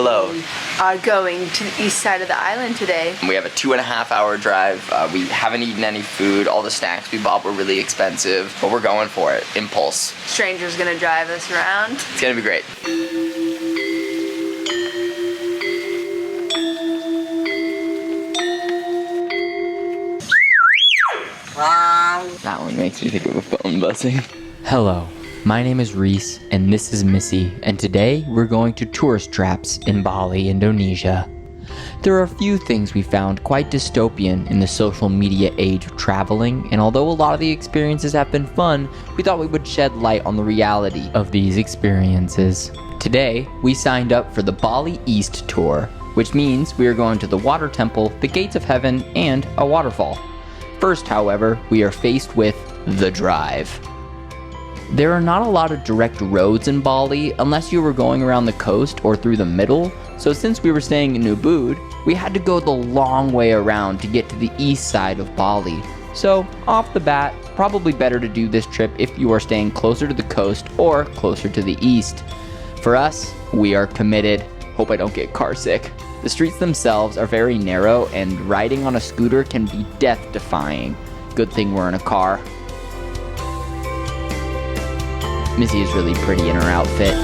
Hello. We are going to the east side of the island today. We have a 2.5-hour drive. We haven't eaten any food. All the snacks we bought were really expensive, but we're going for it. Impulse. Stranger's gonna drive us around. It's gonna be great. That one makes me think of a phone buzzing. Hello, my name is Reese and this is Missy, and today we're going to tourist traps in Bali, Indonesia. There are a few things we found quite dystopian in the social media age of traveling, and although a lot of the experiences have been fun, we thought we would shed light on the reality of these experiences. Today, we signed up for the Bali East tour, which means we are going to the water temple, the gates of heaven, and a waterfall. First, however, we are faced with the drive. There are not a lot of direct roads in Bali unless you were going around the coast or through the middle, so since we were staying in Ubud, we had to go the long way around to get to the east side of Bali. So, off the bat, probably better to do this trip if you are staying closer to the coast or closer to the east. For us, we are committed. Hope I don't get car sick. The streets themselves are very narrow and riding on a scooter can be death-defying. Good thing we're in a car. Missy is really pretty in her outfit.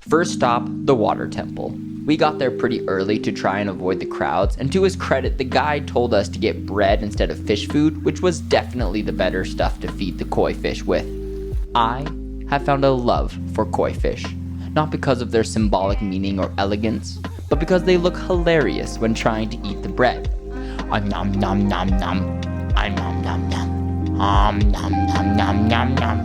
First stop, the water temple. We got there pretty early to try and avoid the crowds, and to his credit, the guide told us to get bread instead of fish food, which was definitely the better stuff to feed the koi fish with. I have found a love for koi fish, not because of their symbolic meaning or elegance, but because they look hilarious when trying to eat the bread. Nom nom nom nom. Nom nom nom. Nom nom nom nom nom nom.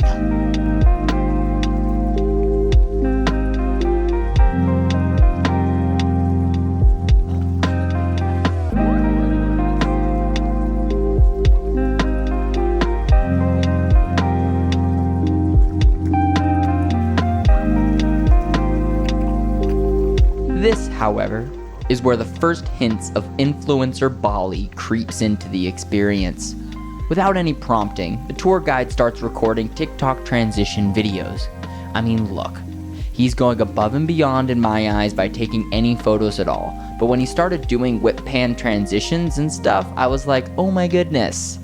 This, however, is where the first hints of influencer Bali creeps into the experience. Without any prompting, the tour guide starts recording TikTok transition videos. I mean, look, he's going above and beyond in my eyes by taking any photos at all, but when he started doing whip pan transitions and stuff, I was like, oh my goodness.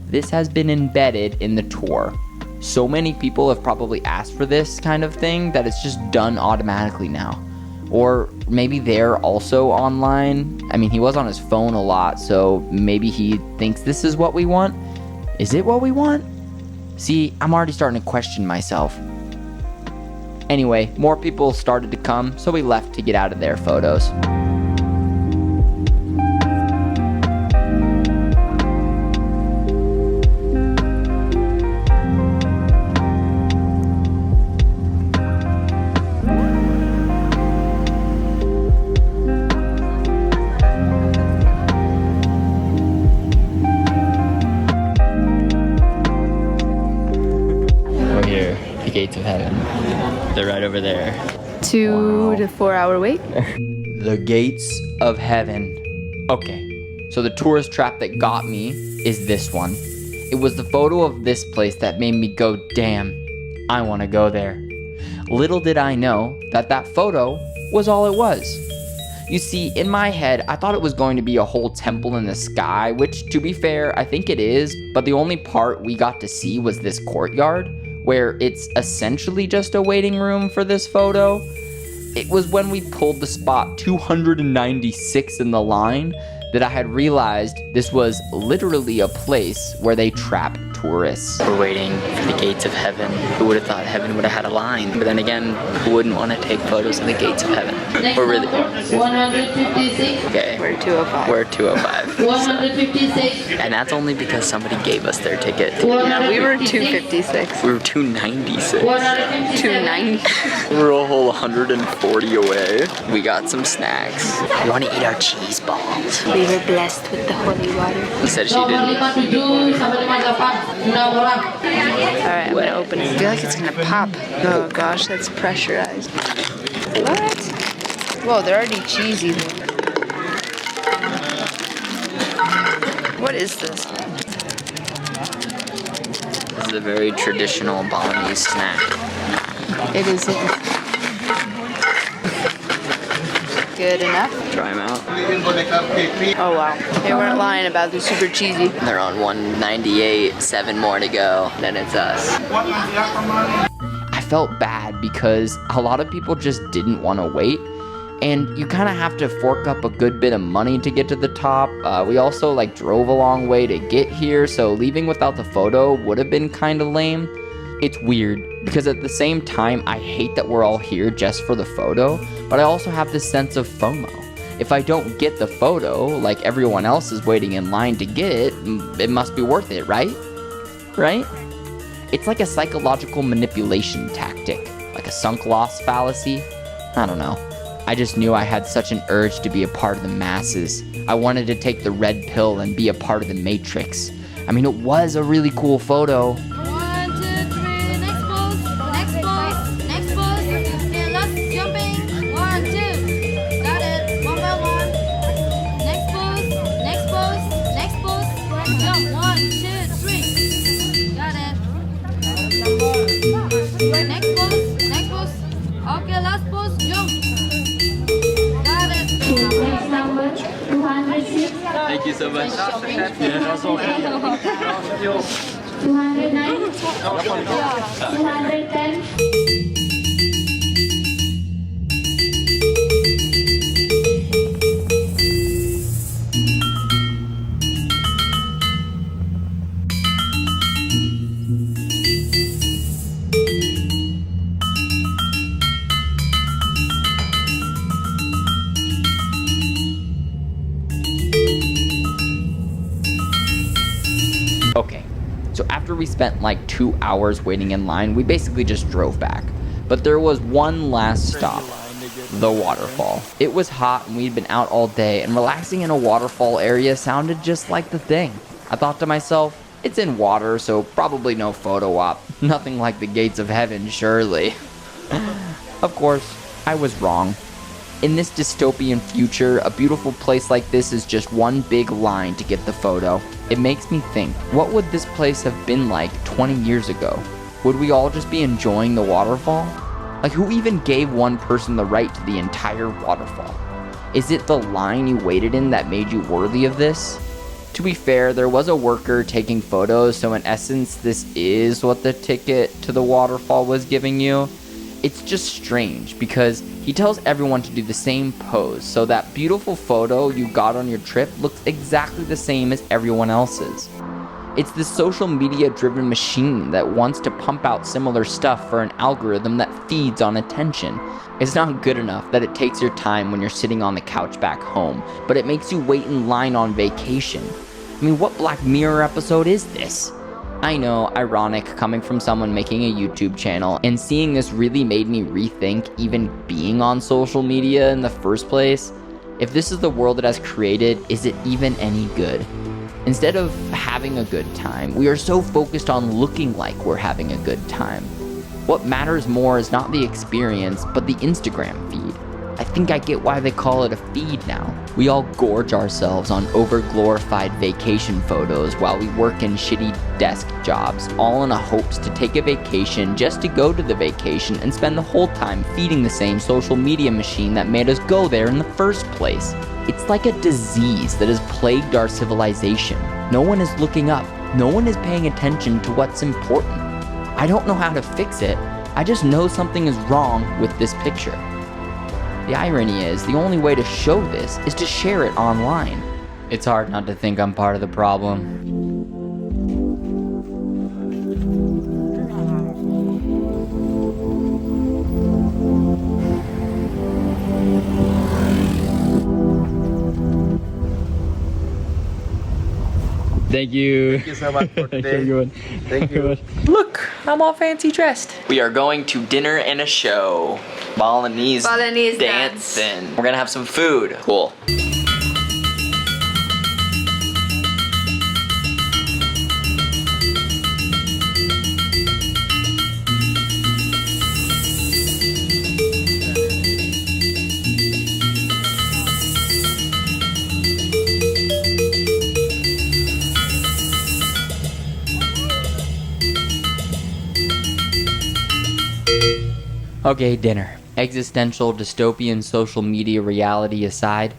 This has been embedded in the tour. So many people have probably asked for this kind of thing that it's just done automatically now. Or maybe they're also online. I mean, he was on his phone a lot, so maybe he thinks this is what we want. Is it what we want? See, I'm already starting to question myself. Anyway, more people started to come, so we left to get out of their photos. Gates of heaven. They're right over there. 2 to 4 hour wait. The gates of heaven. Okay, so the tourist trap that got me is this one. It was the photo of this place that made me go, damn, I want to go there. Little did I know that that photo was all it was. You see, in my head, I thought it was going to be a whole temple in the sky, which, to be fair, I think it is, but the only part we got to see was this courtyard, where it's essentially just a waiting room for this photo. It was when we pulled the spot 296 in the line that I had realized this was literally a place where they trap tourists. We're waiting for the gates of heaven. Who would have thought heaven would have had a line? But then again, who wouldn't want to take photos of the gates of heaven? We're really 156. okay. We're 205. We're 205. 156. And that's only because somebody gave us their ticket. No, we were 256. We were 296. 290. We're a whole 140 away. We got some snacks. We want to eat our cheese balls. We were blessed with the holy water. He said she didn't. 57 sampai 58. 6 orang. Alright, I'm gonna open it. I feel like it's gonna pop. Oh gosh, that's pressurized. What? Whoa, they're already cheesy. What is this? This is a very traditional Balinese snack. It is good enough. Try them out. Oh wow. They weren't lying about the super cheesy. They're on 198, 7 more to go. Then it's us. I felt bad because a lot of people just didn't want to wait. And you kind of have to fork up a good bit of money to get to the top. We also drove a long way to get here, so leaving without the photo would have been kind of lame. It's weird because at the same time, I hate that we're all here just for the photo, but I also have this sense of FOMO. If I don't get the photo, like everyone else is waiting in line to get it, it must be worth it, right? Right? It's like a psychological manipulation tactic, like a sunk loss fallacy. I don't know. I just knew I had such an urge to be a part of the masses. I wanted to take the red pill and be a part of the matrix. I mean, it was a really cool photo. 1, 2, 3. Next pose. Next pose. Next pose. Okay, last jumping. 1, 2. Got it. 1 by 1. Next pose. Next pose. Next pose. Jump. 1, 2, 3. Got it. Next pose. Next pose. Okay, last pose. Jump. Got it. Next number 206. Thank you so much. 209. 210. Okay, so after we spent 2 hours waiting in line, we basically just drove back. But there was one last stop, the waterfall. It was hot and we'd been out all day, and relaxing in a waterfall area sounded just like the thing. I thought to myself, it's in water, so probably no photo op. Nothing like the gates of heaven, surely. Of course, I was wrong. In this dystopian future, a beautiful place like this is just one big line to get the photo. It makes me think, what would this place have been like 20 years ago? Would we all just be enjoying the waterfall? Who even gave one person the right to the entire waterfall? Is it the line you waited in that made you worthy of this? To be fair, there was a worker taking photos, so in essence, this is what the ticket to the waterfall was giving you. It's just strange because he tells everyone to do the same pose, so that beautiful photo you got on your trip looks exactly the same as everyone else's. It's this social media driven machine that wants to pump out similar stuff for an algorithm that feeds on attention. It's not good enough that it takes your time when you're sitting on the couch back home, but it makes you wait in line on vacation. I mean, what Black Mirror episode is this? I know, ironic coming from someone making a YouTube channel, and seeing this really made me rethink even being on social media in the first place. If this is the world it has created, is it even any good? Instead of having a good time, we are so focused on looking like we're having a good time. What matters more is not the experience, but the Instagram feed. I think I get why they call it a feed now. We all gorge ourselves on over-glorified vacation photos while we work in shitty desk jobs, all in a hopes to take a vacation just to go to the vacation and spend the whole time feeding the same social media machine that made us go there in the first place. It's like a disease that has plagued our civilization. No one is looking up. No one is paying attention to what's important. I don't know how to fix it. I just know something is wrong with this picture. The irony is, the only way to show this is to share it online. It's hard not to think I'm part of the problem. Thank you. Thank you so much for today. Have a good one. Thank you. Look, I'm all fancy dressed. We are going to dinner and a show. Balinese dance. dancing. We're gonna have some food. Cool. Okay, dinner. Existential, dystopian, social media reality aside,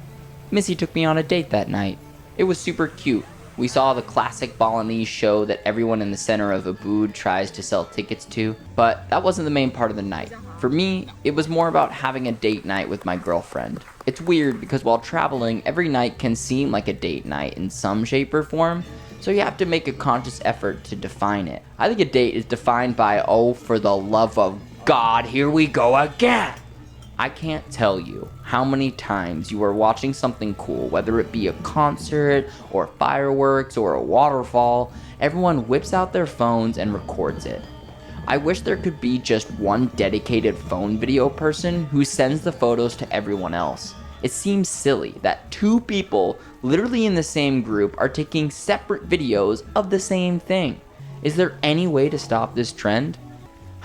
Missy took me on a date that night. It was super cute. We saw the classic Balinese show that everyone in the center of Ubud tries to sell tickets to, but that wasn't the main part of the night. For me, it was more about having a date night with my girlfriend. It's weird because while traveling, every night can seem like a date night in some shape or form, so you have to make a conscious effort to define it. I think a date is defined by, oh, for the love of God, here we go again! I can't tell you how many times you are watching something cool, whether it be a concert, or fireworks, or a waterfall, everyone whips out their phones and records it. I wish there could be just one dedicated phone video person who sends the photos to everyone else. It seems silly that two people literally in the same group are taking separate videos of the same thing. Is there any way to stop this trend?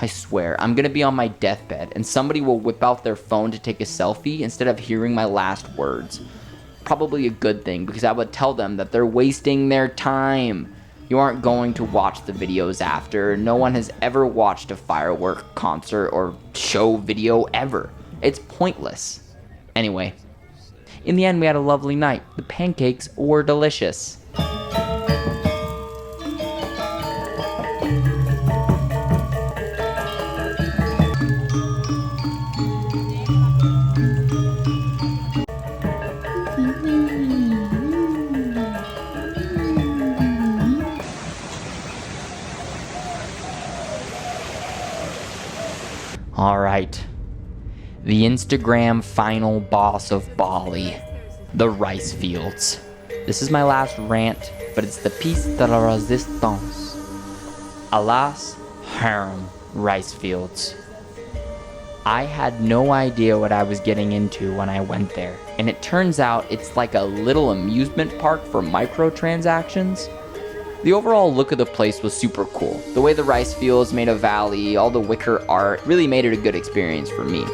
I swear, I'm gonna be on my deathbed and somebody will whip out their phone to take a selfie instead of hearing my last words. Probably a good thing because I would tell them that they're wasting their time. You aren't going to watch the videos after. No one has ever watched a firework concert or show video ever. It's pointless. Anyway, in the end we had a lovely night. The pancakes were delicious. Alright, the Instagram final boss of Bali, the rice fields. This is my last rant, but it's the piece de la résistance. Alas, harem, rice fields. I had no idea what I was getting into when I went there, and it turns out it's like a little amusement park for microtransactions. The overall look of the place was super cool. The way the rice fields made a valley, all the wicker art, really made it a good experience for me.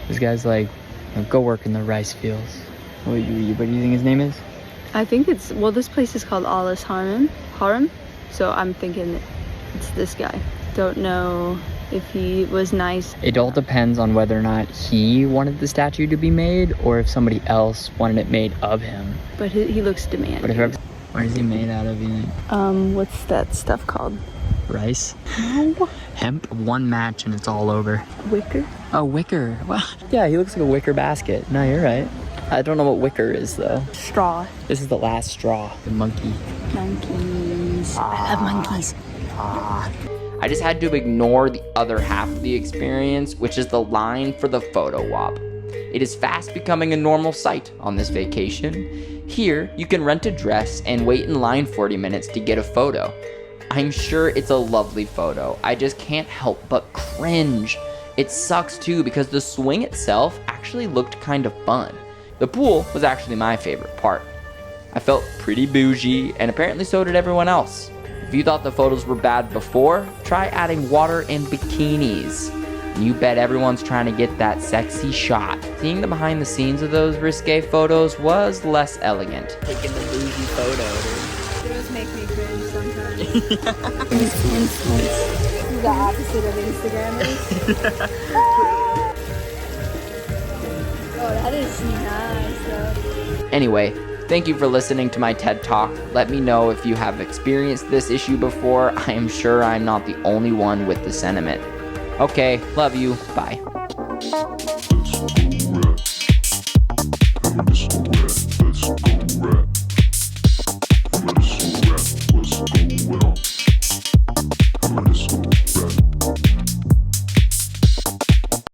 This guy's like, go work in the rice fields. What do you think his name is? I think it's, well, this place is called Alice Harem, so I'm thinking it's this guy. Don't know if he was nice. It all depends on whether or not he wanted the statue to be made or if somebody else wanted it made of him. But he looks demanding. But if what is he made out of, you think? What's that stuff called? Rice? No. Hemp? One match and it's all over. Wicker? Oh, wicker. Well, yeah, he looks like a wicker basket. No, you're right. I don't know what wicker is, though. Straw. This is the last straw. The monkey. Monkeys. I love monkeys. I just had to ignore the other half of the experience, which is the line for the photo op. It is fast becoming a normal sight on this vacation. Here, you can rent a dress and wait in line 40 minutes to get a photo. I'm sure it's a lovely photo. I just can't help but cringe. It sucks too because the swing itself actually looked kind of fun. The pool was actually my favorite part. I felt pretty bougie, and apparently so did everyone else. If you thought the photos were bad before, try adding water and bikinis. And you bet everyone's trying to get that sexy shot. Seeing the behind the scenes of those risque photos was less elegant. Taking the bougie photo, Those make me cringe sometimes. It's the opposite of Instagram. Oh, that is nice though. Anyway, thank you for listening to my TED Talk. Let me know if you have experienced this issue before. I am sure I'm not the only one with the sentiment. Okay, love you. Bye.